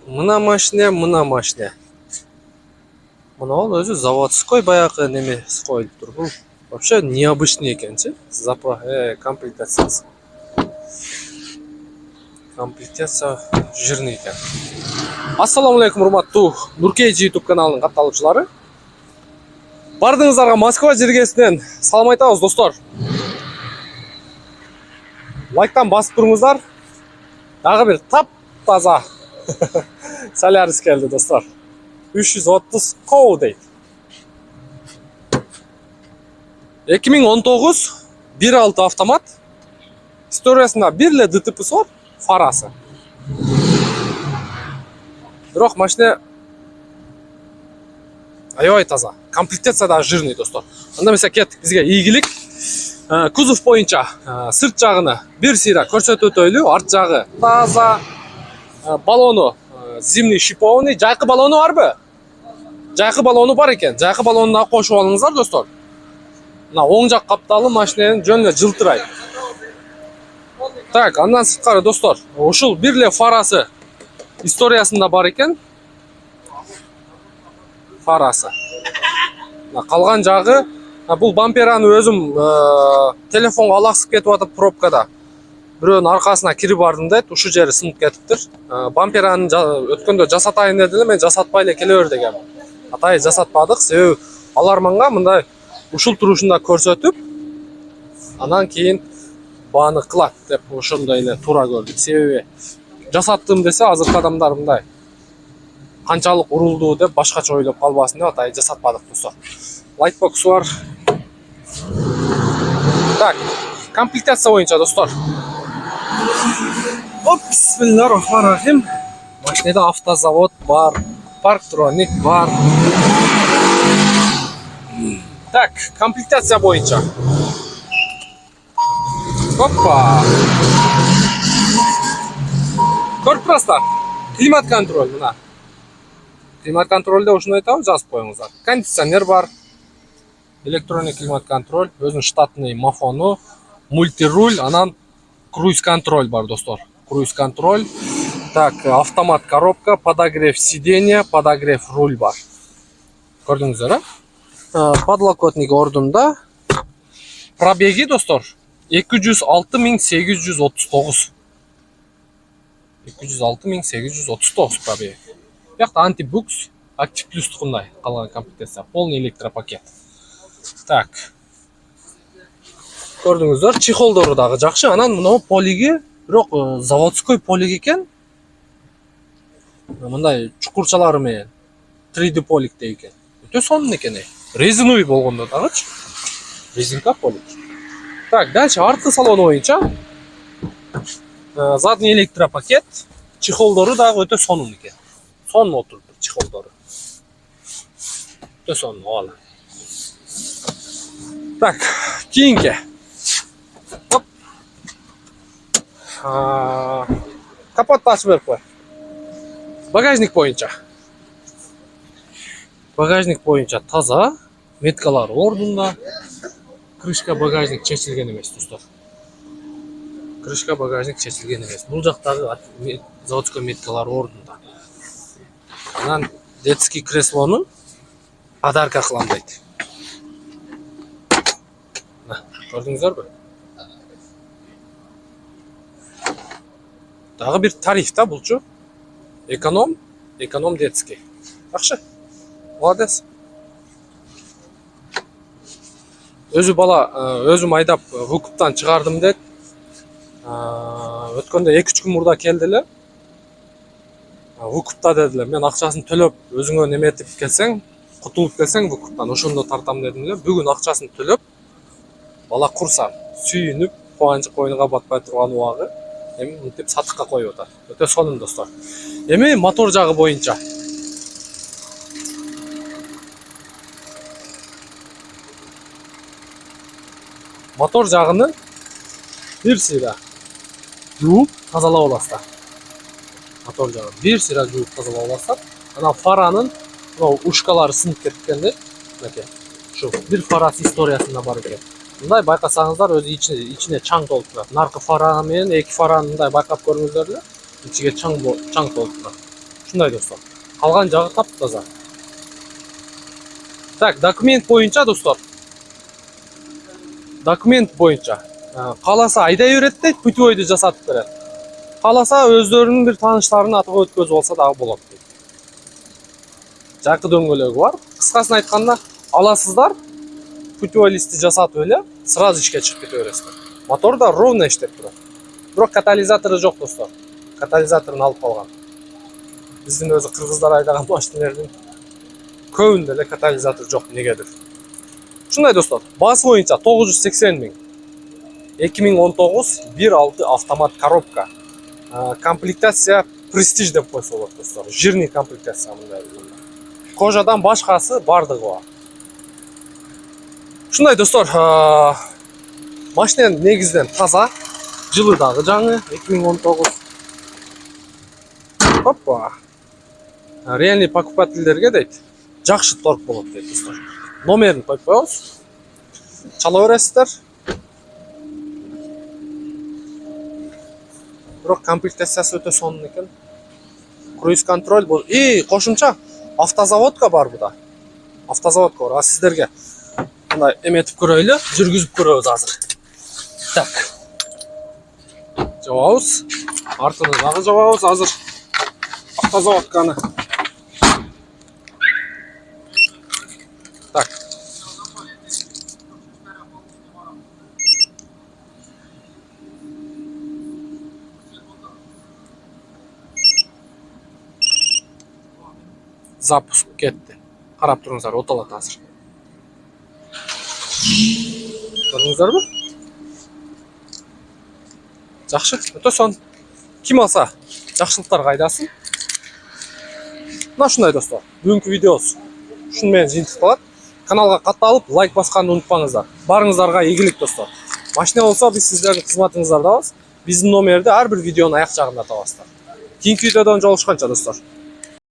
Мына машина. Мына ол өзі заводской баяғы немесі қойылып тұр. Бұл вообще необычный екенші. Комплектациясы. Комплектация жирный екен. Ассаламалейкум, урматтуу Нуркейджи YouTube каналының катталуучулары. Бардыңыздарға Москва жергесінен салам айтабыз, достор. Лайктан басып тұрыңыздар. Дағы бір тап-таза Солярис келді, достор. 330 коу дейді. 2019 1.6 автомат. Историясында бірле ДТП-сы бар, фарасы. Бирок машина аябай таза. Комплектация да жирный, достор. Анда mesela кеттик, бизге ийгилик. Кузов боюнча сырт жагыны бир сыйра көрсөтөтөлү, арт жагы таза. Балону зимний шипованный, жайкы балону барбы? Жайкы балону бар экен. Жайкы балонуна кошуп алыңыздар, достор. Мына оң жак капталы машинанын жөнүнө жылтырайт. Так, андан сырткары, достор, ушул бирле фарасы историясында бар экен. Фарасы. Калган жагы, бул бампераны өзүм телефонго алаксып кетип атып пробкада. Бирөөнүн аркасына кирип бардым дейт, ушул жери сынып кетиптир. Бампераны өткөндө жасатайын деди эле, мен жасатпай эле келе бер дегем. Атай жасатпадык, себеби аларманга мындай ушул турушунда көрсөтүп, анан кийин бааны кылат деп ошондой эле туура көрдүк. Себеби жасаттым десе азыркы адамдар мындай канчалык урулду деп башкача ойлоп калбасын деп атай жасатпадык, достор. Лайтбоксу бар. Так, комплектация боюнча, достор. Бисмиллахиррахманиррахим. Машинада автозавод бар, парктроник бар. Так, комплектация боюнча. Опа. Көрүп турасыздар. Климат контроль мына. Климат контрольде ушуну айтабыз, жазып коюңуздар. Кондиционер бар. Электронный климат контроль, өзүнүн штатный мафону, мультируль, анан круиз контроль бар, достор. Круиз контроль. Так, автомат коробка, подогрев сиденья, подогрев руль бар. Көрдүңүздөр, подлокотник ордунда. Пробеги, достор, 206.839. 206.839 пробеги. Бияқта антибукс, актив плюс тұқымдай қалған комплектация. Полный электропакет. Так. Көрдіңіздер, чехолдору дағы жақшы. Анан мынау полиги, бирок заводской полиг екен. Мындай чукурчалары менен 3D полигде екен. Өтө сонун екен. Резиновый болгондо дагычы. Резинка полиг. Так, дальше артқы салону боюнча. Задний электропакет. Чехолдору дағы өтө сонун екен. Сонун отурду чехолдору. Өтө сонун ола. Так, кийинки. Оп. Капотты ачып берип кой. Багажник боюнча. Багажник боюнча таза, меткалар ордунда. Крышка багажник чечилген эмес, достор. Крышка багажник чечилген эмес. Бул жактагы заводской меткалар ордунда. Анан детский креслонун подарка кылам дейт. Көрдүңүздөрбү? Дагы бир тариф да булчу. Эконом детский. Жакшы. Молодец. Өзү бала, өзүм айдап выкуптан чыгардым дейт. Өткөндө 2-3 күн мурда келди эле. Выкупта дедилер. Мен акчасын төлөп, өзүңө неметип келсең, кутулуп келсең выкуптан ошондо тартам дедим эле. Бүгүн акчасын төлөп, бала курсам, сүйүнүп, кубанычы койнуга батпай турган убагы, эми мынтип сатыкка коюп атат. Өтө сонун, достор. Эми мотор жагы боюнча. Мотор жагыны бир сыйра жууп тазалап аласыздар. Мотор жагы бир сыйра жууп тазалап аласыздар. Анан фаранын ушкалары сынып кеткен дейт. Мынакей. Шу бир фарасы историясында бар экен. Мындай байкасаңыздар өзү ичине чаң толуп турат. Наркы фара менен эки фараны мындай байкап көрүңүздөр эле. Ичиге чаң толуп турат. Ушундай достор. Калган жагы таптаза. Так, документ боюнча достор. Документ боюнча кааласа айдай берет дейт, путевойду жасатып берет. Кааласа өздөрүнүн бир тааныштарынын атыга өткөзүп алса дагы болот дейт. Жакы дөңгөлөгү бар. Кыскасын айтканда, аласыздар, путевой листти жасатып эле, сразу ишке чыгып кете бересиздер. Мотор да ровно иштеп турат. Бирок катализатору жок достор. Катализаторун алып калган. Биздин өзү кыргыздар айдаган машиналардын көбүндө эле катализатор жок, негедир. Ушундай достор, баасы боюнча 980 миң. 2019 1.6 автомат коробка. Комплектация Prestige деп койсо болот достор. Жирный комплектация мындай. Кожадан башкасы бардыгы бар. Ушундай достор, машинанын негизден таза, жылы дагы жаңы 2019. Опа. Реальный покупательдерге дейт, жакшы торг болот дейт достор. Номерин коюп коебуз. Чала бересиздер. Бирок комплектациясы өтө сонун экен. Круиз контроль бол. Кошумча автозаводка бар буда. Автозаводка бар. Сиздерге мындай эметип көрөйлү, жүргүзүп көрөбүз азыр. Так. Жабабыз. Артыны дагы жабабыз азыр. Автозаводканы. Так. Запуск кетти. Карап туруңуздар, отолот азыр. Көрдүңүздөрбү? Жакшы, өтө сонун. Ким алса, жакшылыктар кайдасын. Мына ушундай достор. Бүгүнкү видеобуз ушун менен жыйынтыкталат. Каналга катталып, лайк басканды унутпаңыздар. Барыңыздарга ийгилик достор. Машина болсо биз сиздердин кызматыңыздардабыз. Биздин номерди ар бир видеонун аяк жагында табасыздар. Кийинки видеодон жолугушканча достор.